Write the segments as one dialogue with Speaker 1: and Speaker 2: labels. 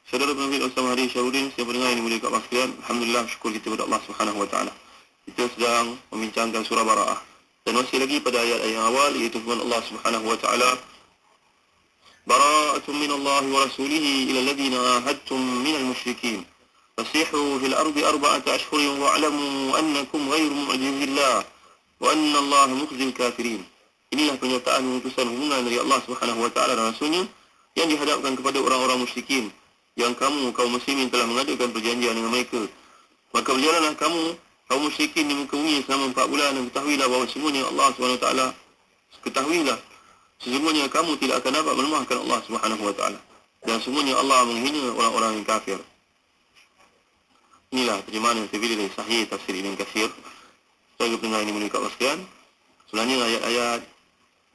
Speaker 1: Saudara penerbit Ustaz Mahdi Syarudin, siapa dengar ini mulia kat sekalian, alhamdulillah, syukur kita kepada Allah Subhanahu wa taala. Kita sedang membincangkan surah Bara'ah. Dan masih lagi pada ayat-ayat yang awal, iaitu firman Allah Subhanahu wa taala, Bara'atun minallahi wa rasulihi ila alladhina ahadtum minal musyrikin. Fasihu fil ardi arba'ata ashhurin wa'lamu annakum ghairu mu'jizillah wa anna Allah mukhzil kafirin. Inilah pernyataan utusan hubungan dari Allah Subhanahu wa taala dan Rasulnya yang dihadapkan kepada orang-orang musyrikin yang kamu kaum muslimin telah mengadakan perjanjian dengan mereka. Maka berjalanlah kamu kaum musyrikin di muka bumi selama 4 bulan dan ketahuilah bahawa sesungguhnya Allah Subhanahu wa taala ketahuilah sesungguhnya kamu tidak akan dapat melemahkan Allah Subhanahu wa taala dan sesungguhnya Allah menghina orang-orang yang kafir. Inilah terjemahan yang terpilih dari Sahih Tafsir Ibn Katsir. Saya pendengar ini mulia sekalian. Sebenarnya ayat-ayat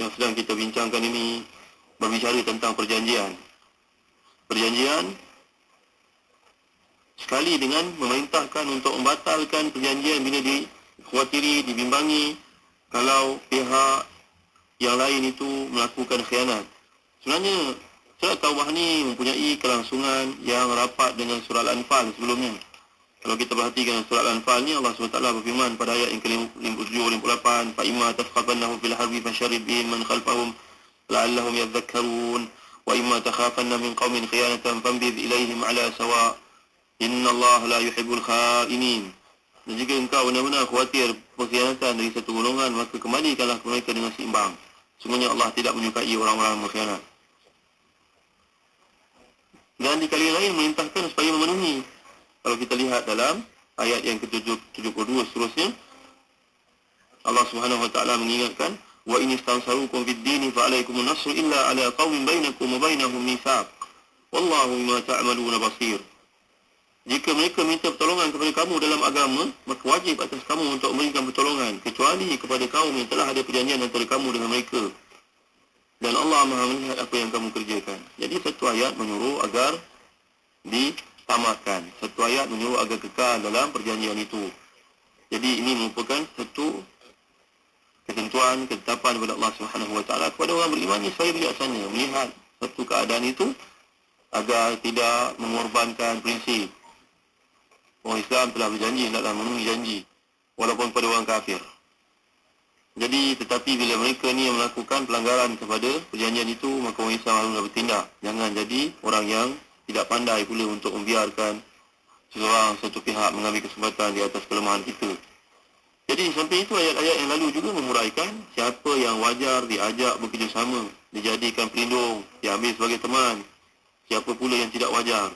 Speaker 1: yang sedang kita bincangkan ini berbicara tentang perjanjian. Perjanjian sekali dengan memerintahkan untuk membatalkan perjanjian bila dikhawatiri, dibimbangi kalau pihak yang lain itu melakukan khianat. Sebenarnya surat Taubah ni mempunyai kelangsungan yang rapat dengan surah Al-Anfal sebelumnya. Kalau kita perhatikan surah Al-Anfal ni, Allah SWT berfirman pada ayat yang ke-57-58, فَإِمَّا تَثْقَفَنَّهُمْ فِي الْحَرْبِ فَشَرِّدْ بِهِمْ مَنْ خَلْفَهُمْ لَعَلَّهُمْ يَذَّكَّرُونَ وَإِمَّا تَخَافَنَّ مِنْ قَوْمٍ خِيَانَةً فَانبِذْ إِلَيْهِمْ عَلَى سَوَاءٍ إِنَّ اللَّهَ لَا يُحِبُّ الْخَائِنِينَ. Dan jika engkau benar-benar khawatir perkhianatan dari satu golongan, maka kembalikanlah mereka dengan seimbang. Sungguhnya Allah tidak menyukai orang-orang berkhianat. Dan di kali lain merintahkan supaya memenuhi. Kalau kita lihat dalam ayat yang ke-72 seterusnya, Allah Subhanahu wa taala mengingatkan, wa in istansarukum fid din fa alaykumun nasru illa ala qaumin bainakum wa bainahum mitsaq wallahu bima ta'maluna basir. Jika mereka minta pertolongan kepada kamu dalam agama, maka wajib atas kamu untuk memberikan pertolongan kecuali kepada kaum yang telah ada perjanjian antara kamu dengan mereka. Dan Allah Maha melihat apa yang kamu kerjakan. Jadi satu ayat menyuruh agar ditamakan. Satu ayat menyuruh agar kekal dalam perjanjian itu. Jadi ini merupakan satu ketentuan, ketetapan kepada Allah Subhanahu wa taala kepada orang beriman supaya bijaksana melihat satu keadaan itu agar tidak mengorbankan prinsip. Orang Islam telah berjanji hendaklah memenuhi janji walaupun pada orang kafir. Jadi tetapi bila mereka ni yang melakukan pelanggaran kepada perjanjian itu, maka orang Islam harus bertindak. Jangan jadi orang yang tidak pandai pula untuk membiarkan seseorang, satu pihak mengambil kesempatan di atas kelemahan kita. Jadi sampai itu ayat-ayat yang lalu juga memuraikan siapa yang wajar diajak bekerjasama, dijadikan pelindung, diambil sebagai teman, siapa pula yang tidak wajar.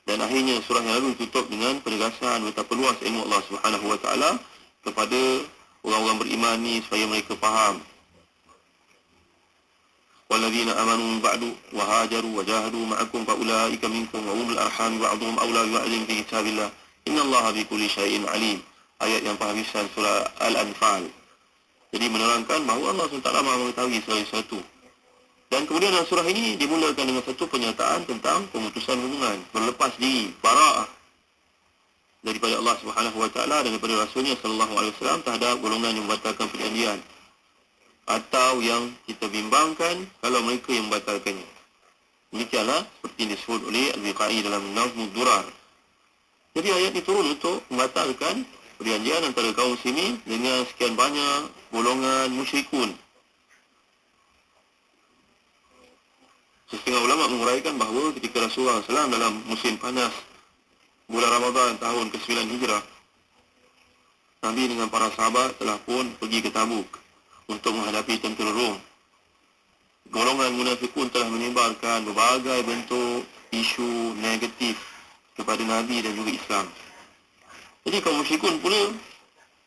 Speaker 1: Dan akhirnya surah yang lalu tutup dengan penegasan betapa luas ilmu Allah Subhanahu wa taala kepada orang-orang beriman ni supaya mereka faham. Walladzina amanu min ba'du wa hajaru wa jahadu ma'akum fa ulaika minkum wa ulul arham ba'dhum awla bi ba'dhin fi kitabillah innallaha bikulli syai'in alim. Ayat yang penghabisan surah Al-Anfal. Jadi menerangkan bahawa Allah SWT Maha mengetahui segala sesuatu. Dan kemudian dalam surah ini dimulakan dengan satu pernyataan tentang pemutusan hubungan, berlepas diri, bara'ah daripada Allah Subhanahu wa taala dan daripada Rasulnya sallallahu alaihi wasallam terhadap golongan yang membatalkan perjanjian atau yang kita bimbangkan kalau mereka yang membatalkannya. Demikianlah seperti yang disebut oleh Al-Biqai dalam Nazmud Durar. Jadi ayat ini turun untuk membatalkan perjanjian antara kaum muslimin dengan sekian banyak golongan musyrikun. Setengah ulama menguraikan bahawa ketika Rasulullah SAW dalam musim panas bulan Ramadan tahun ke-9 Hijrah, Nabi dengan para sahabat telah pun pergi ke Tabuk untuk menghadapi tentera Rom. Golongan munafikun telah menyebarkan berbagai bentuk isu negatif kepada Nabi dan juga Islam. Jadi kaum musyrikun pula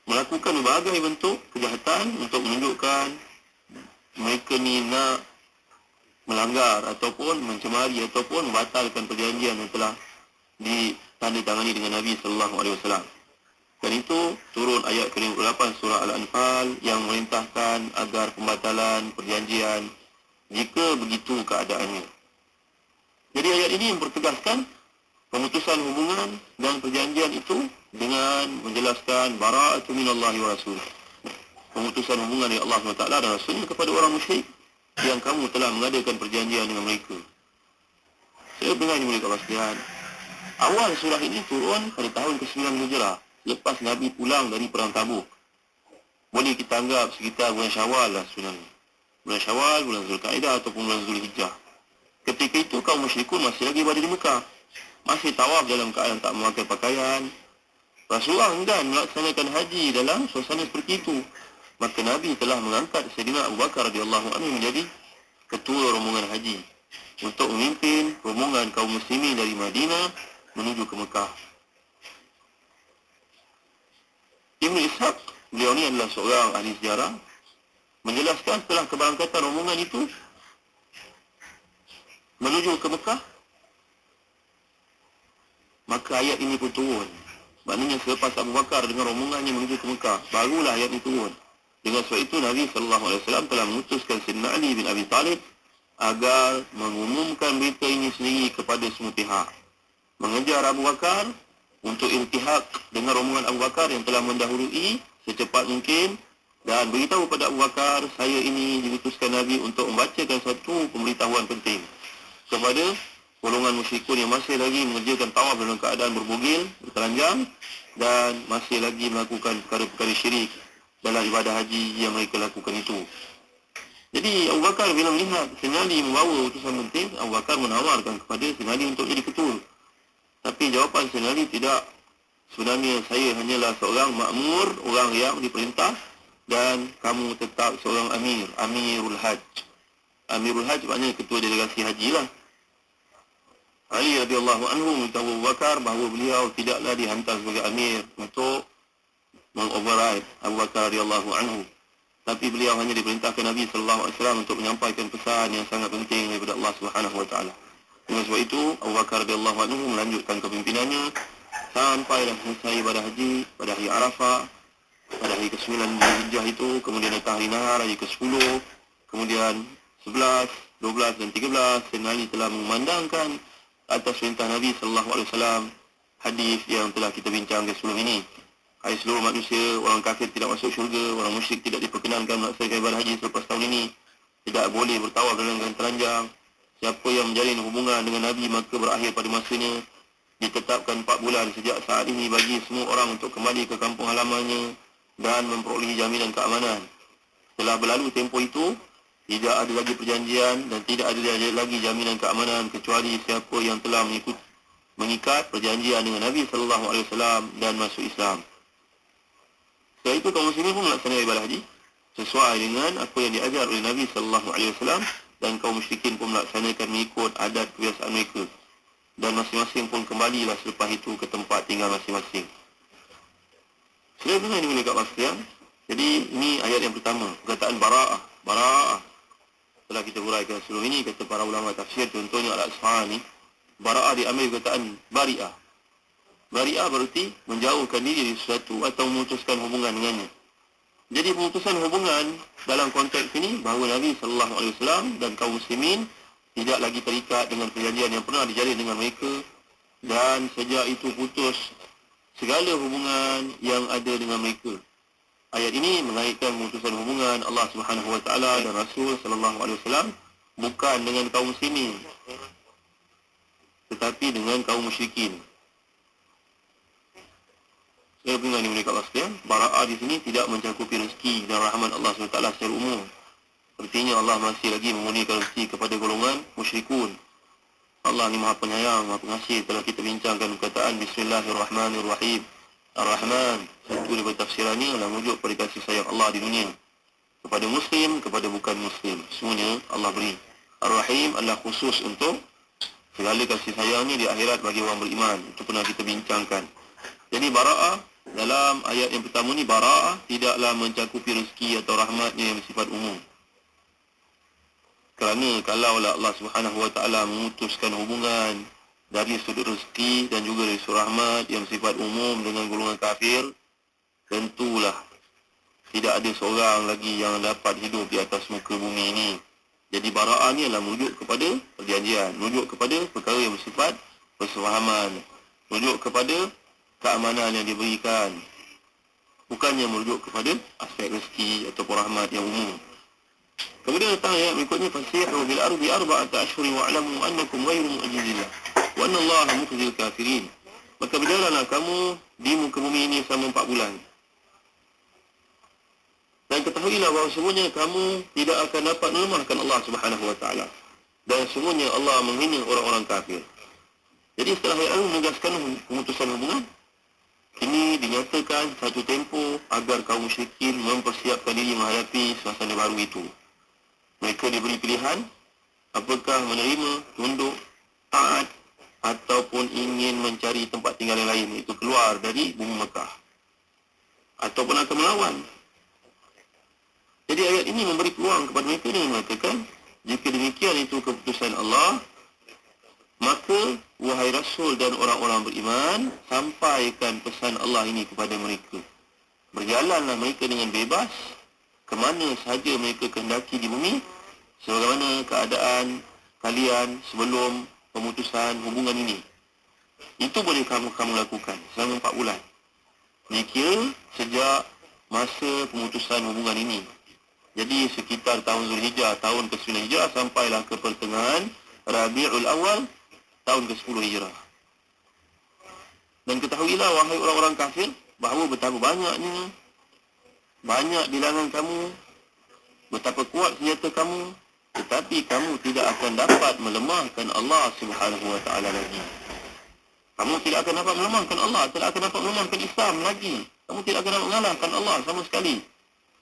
Speaker 1: melakukan berbagai bentuk kejahatan untuk menunjukkan mereka ni nak melanggar ataupun mencemari ataupun membatalkan perjanjian yang telah ditandatangani dengan Nabi sallallahu alaihi wasallam. Dan itu turun ayat ke-58 surah Al-Anfal yang memerintahkan agar pembatalan perjanjian jika begitu keadaannya. Jadi ayat ini mempertegaskan pemutusan hubungan dan perjanjian itu dengan menjelaskan bara'atu minallahi wa rasul. Pemutusan hubungan dari Allah SWT dan Rasulnya kepada orang musyrik yang kamu telah mengadakan perjanjian dengan mereka. Saya dengar ini mulia Allah sekalian. Awal surah ini turun pada tahun ke-9 Hijrah, lepas Nabi pulang dari Perang Tabuk. Boleh kita anggap sekitar bulan Syawal lah sebenarnya. Bulan Syawal, bulan Zulkaidah ataupun bulan Zulhijjah. Ketika itu kaum musyrikun masih lagi berada di Mekah. Masih tawaf dalam keadaan tak memakai pakaian. Rasulullah enggan melaksanakan haji dalam suasana seperti itu. Maka Nabi telah mengangkat Sayyidina Abu Bakar radhiyallahu anhu menjadi ketua rombongan haji untuk memimpin rombongan kaum muslimin dari Madinah menuju ke Mekah. Ibn Ishaq, beliau ni adalah seorang ahli sejarah, menjelaskan setelah keberangkatan rombongan itu menuju ke Mekah, maka ayat ini pun turun. Maknanya selepas Abu Bakar dengan rombongannya menuju ke Mekah, barulah ayat ini turun. Dengan sebab itu Nabi SAW telah mengutuskan Sayyidina Ali bin Abi Talib agar mengumumkan berita ini sendiri kepada semua pihak. Mengejar Abu Bakar untuk iltihaq dengan rombongan Abu Bakar yang telah mendahului secepat mungkin, dan beritahu kepada Abu Bakar, saya ini diutuskan Nabi untuk membacakan satu pemberitahuan penting kepada golongan musyrikun yang masih lagi mengerjakan tawaf dalam keadaan berbugil, bertelanjang, dan masih lagi melakukan perkara-perkara syirik dalam ibadah haji yang mereka lakukan itu. Jadi Abu Bakar bila melihat Sayyidina Ali membawa utusan penting, Abu Bakar menawarkan kepada Sayyidina Ali untuk jadi ketua. Tapi jawapan Sayyidina Ali tidak. Sebenarnya saya hanyalah seorang makmur, orang yang diperintah, dan kamu tetap seorang amir, Amirul Hajj. Amirul Hajj maknanya ketua delegasi haji lah. Ali radhiyallahu anhu memberitahu Abu Bakar bahawa beliau tidaklah dihantar sebagai amir untuk mengoverride Abu Bakar radhiyallahu anhu. Tapi beliau hanya diperintahkan Nabi sallallahu alaihi wasallam untuk menyampaikan pesan yang sangat penting daripada Allah Subhanahu wa taala. Dengan sebab itu Abu Bakar radhiyallahu anhu melanjutkan kepimimpinannya sampailah selesai ibadah haji pada hari Arafah, pada hari ke-9 Zulhijjah itu, kemudian datang hari Nahar, hari ke-10, kemudian 11, 12 dan 13, Sayyidina Ali telah memandangkan atas perintah Nabi sallallahu alaihi wasallam hadis yang telah kita bincangkan sebelum ini. Hai seluruh manusia, orang kafir tidak masuk syurga, orang musyrik tidak diperkenankan melaksanakan ibadah haji selepas tahun ini, tidak boleh bertawaf dalam keadaan telanjang. Siapa yang menjalin hubungan dengan Nabi maka berakhir pada masanya. Ditetapkan 4 bulan sejak saat ini bagi semua orang untuk kembali ke kampung halamannya dan memperolehi jaminan keamanan. Setelah berlalu tempoh itu, tidak ada lagi perjanjian dan tidak ada lagi jaminan keamanan kecuali siapa yang telah mengikat perjanjian dengan Nabi sallallahu alaihi wasallam dan masuk Islam. Setelah itu kaum muslimin pun melaksanakan ibadah haji sesuai dengan apa yang diajar oleh Nabi sallallahu alaihi wasallam, dan kaum musyrikin pun melaksanakan mengikut adat kebiasaan mereka. Dan masing-masing pun kembalilah selepas itu ke tempat tinggal masing-masing. Sebenarnya ini menegak maksudnya. Jadi ini ayat yang pertama, perkataan bara'ah. Bara'ah. Setelah kita huraikan sebelum ini, kata para ulama tafsir, contohnya Al-Asfahani, bara'ah diambil perkataan bari'ah. Bari'ah berarti menjauhkan diri dari sesuatu atau memutuskan hubungan dengannya. Jadi pemutusan hubungan dalam konteks ini bahawa Nabi sallallahu alaihi wasallam dan kaum muslimin tidak lagi terikat dengan perjanjian yang pernah dijalin dengan mereka, dan sejak itu putus segala hubungan yang ada dengan mereka. Ayat ini mengaitkan pemutusan hubungan Allah Subhanahu wa taala dan Rasul sallallahu alaihi wasallam bukan dengan kaum muslimin, tetapi dengan kaum musyrikin. Saya dengar ni mereka Allah sekalian, bara'ah di sini tidak mencakupi rezeki dan rahmat Allah SWT secara umum. Artinya Allah masih lagi memurnikan rezeki kepada golongan musyrikun. Allah ni maha penyayang, maha pengasih. Telah kita bincangkan perkataan Bismillahirrahmanirrahim. Ar-Rahman, satu daripada tafsirannya adalah merujuk pada kasih sayang Allah di dunia kepada muslim, kepada bukan muslim, semuanya Allah beri. Ar-Rahim adalah khusus untuk segala kasih sayangnya di akhirat bagi orang beriman. Itu pernah kita bincangkan. Jadi bara'ah dalam ayat yang pertama ni, bara'ah tidaklah mencakupi rezeki atau rahmatnya yang bersifat umum. Kerana kalaulah Allah Subhanahu wa taala memutuskan hubungan dari sudut rezeki dan juga dari sudut rahmat yang bersifat umum dengan golongan kafir, tentulah tidak ada seorang lagi yang dapat hidup di atas muka bumi ini. Jadi bara'ah ni adalah merujuk kepada perjanjian, merujuk kepada perkara yang bersifat persefahaman, merujuk kepada keamanan yang diberikan, bukannya merujuk kepada aspek rezeki atau rahmat yang umum. Kemudian datang ayat berikutnya, fasihu bil ardi arba'ata ashhurin wa'lamu annakum ghairu mu'jizillah wa anna Allaha mukhzil kafirin. Maka berjalanlah kamu di muka bumi ini selama 4 bulan. Dan ketahuilah bahawa semuanya kamu tidak akan dapat melemahkan Allah Subhanahu wa taala. Dan semuanya Allah menghina orang-orang kafir. Jadi setelah ayat lalu menegaskan pemutusan hubungan, ini dinyatakan satu tempoh agar kaum musyrikin mempersiapkan diri menghadapi suasana baru itu. Mereka diberi pilihan, apakah menerima, tunduk, taat, ataupun ingin mencari tempat tinggal yang lain, iaitu keluar dari bumi Mekah, ataupun akan melawan. Jadi ayat ini memberi peluang kepada mereka dengan mengatakan, jika demikian itu keputusan Allah, maka wahai Rasul dan orang-orang beriman, sampaikan pesan Allah ini kepada mereka. Berjalanlah mereka dengan bebas ke mana sahaja mereka kehendaki di bumi, sebagaimana keadaan kalian sebelum pemutusan hubungan ini. Itu boleh kamu lakukan selama 4 bulan. Dikira sejak masa pemutusan hubungan ini. Jadi sekitar tahun Zulhijjah, tahun ke-9 Hijrah, sampailah ke pertengahan Rabiul Awal, tahun ke-10 Hijrah. Dan ketahuilah wahai orang-orang kafir, bahawa betapa banyak di lengan kamu, betapa kuat senjata kamu, tetapi kamu tidak akan dapat melemahkan Allah Subhanahu wa taala lagi. Kamu tidak akan dapat melemahkan Allah, tidak akan dapat melemahkan Islam lagi. Kamu tidak akan dapat mengalahkan Allah sama sekali.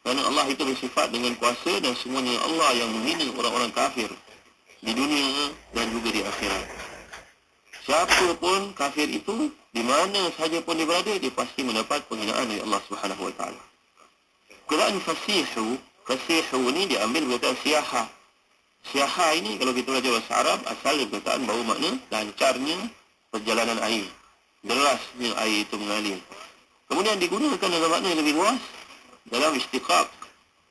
Speaker 1: Kerana Allah itu bersifat dengan kuasa dan semuanya Allah yang menghina orang-orang kafir di dunia dan juga di akhirat. Siapa pun kafir itu, di mana sahaja pun dia berada, dia pasti mendapat penghinaan dari Allah Subhanahu wa taala. Perkataan fasihu ni diambil perkataan siyaha. Siyaha ini kalau kita belajar bahasa Arab, asal dari perkataan bahawa makna lancarnya perjalanan air, derasnya air itu mengalir. Kemudian digunakan dalam makna yang lebih luas, dalam istiqaq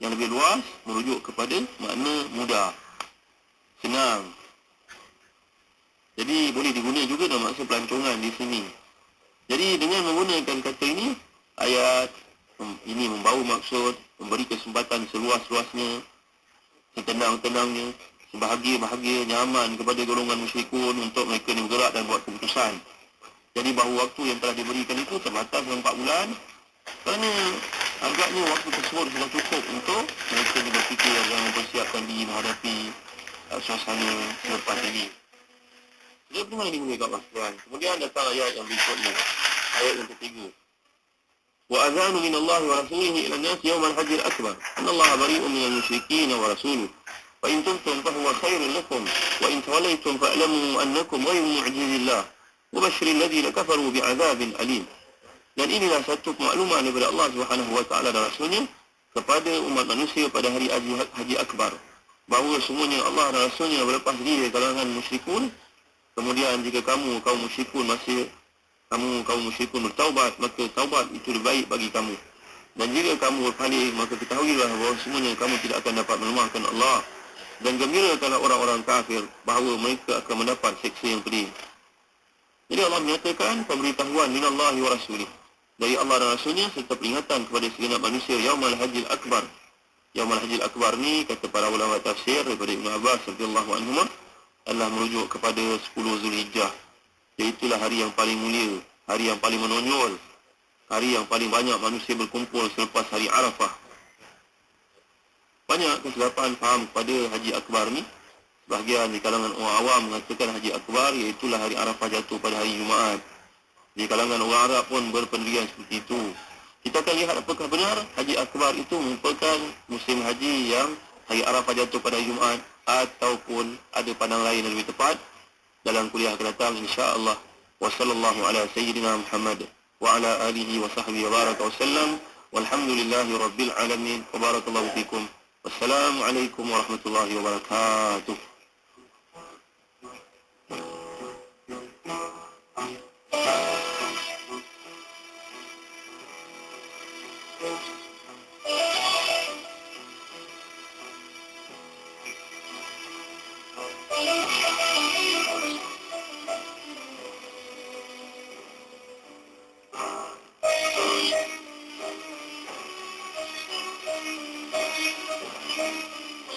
Speaker 1: yang lebih luas, merujuk kepada makna mudah, senang. Jadi boleh digunakan juga dalam maksud pelancongan di sini. Jadi dengan menggunakan kata ini, ayat ini membawa maksud memberi kesempatan seluas-luasnya, setenang-tenangnya, sebahagia-bahagia, nyaman kepada golongan musyrikun untuk mereka ni bergerak dan buat keputusan. Jadi bahawa waktu yang telah diberikan itu terbatas dalam 4 bulan, kerana agaknya waktu tersebut sudah cukup untuk mereka ni berfikir dan mempersiapkan diri menghadapi suasana selepas ini. Dia pernah dimulai kat Tuhan. Kemudian datang ayat yang berikutnya, ayat yang ketiga. Wa azanu min Allah wa rasulihi ila an-nas yawm al-hajj al-akbar. Anna Allah bari'un min al-musyrikeen wa rasuluhu. Wa in tubtum fa huwa khairun lakum wa in tawallaytum fa'lamu annakum ghayru mu'jizillah. Wa bashshiril ladzina kafaru bi'adzabin alim. Dan inilah satu maklumat daripada Allah Subhanahu wa taala dan Rasulnya kepada umat manusia pada hari Haji Akbar, bahawa semuanya Allah dan Rasulnya berlepas diri dari kalangan musyrikun. Kemudian jika kamu kaum musyrikun bertaubat, maka taubat itu lebih baik bagi kamu. Dan jika kamu berpaling, maka ketahuilah bahawa semuanya kamu tidak akan dapat melemahkan Allah. Dan gembirakanlah orang-orang kafir bahawa mereka akan mendapat siksa yang pedih. Jadi Allah menyatakan pemberitahuan minallahi wa rasulih, dari Allah dan Rasulnya, serta peringatan kepada segenap manusia Yaumul Hajjil Akbar. Yaumul Hajjil Akbar ni, kata para ulama tafsir daripada Ibn Abbas radhiyallahu anhu, adalah merujuk kepada 10 Zulhijjah. Iaitulah hari yang paling mulia, hari yang paling menonjol, hari yang paling banyak manusia berkumpul selepas hari Arafah. Banyak kesilapan faham kepada Haji Akbar ni. Sebahagian di kalangan orang awam mengatakan Haji Akbar iaitulah hari Arafah jatuh pada hari Jumaat. Di kalangan orang Arab pun berpendirian seperti itu. Kita akan lihat apakah benar Haji Akbar itu merupakan musim haji yang hari Arafah jatuh pada hari Jumaat, ataupun ada pandang lain yang lebih tepat. Dalam kuliah akan datang insya-Allah. Wa sallallahu ala sayyidina Muhammad wa ala alihi wa sahbihi wa baraka wa sallam. Walhamdulillahi rabbil alamin. Wa barakallahu fikum. Wassalamualaikum warahmatullahi wabarakatuh.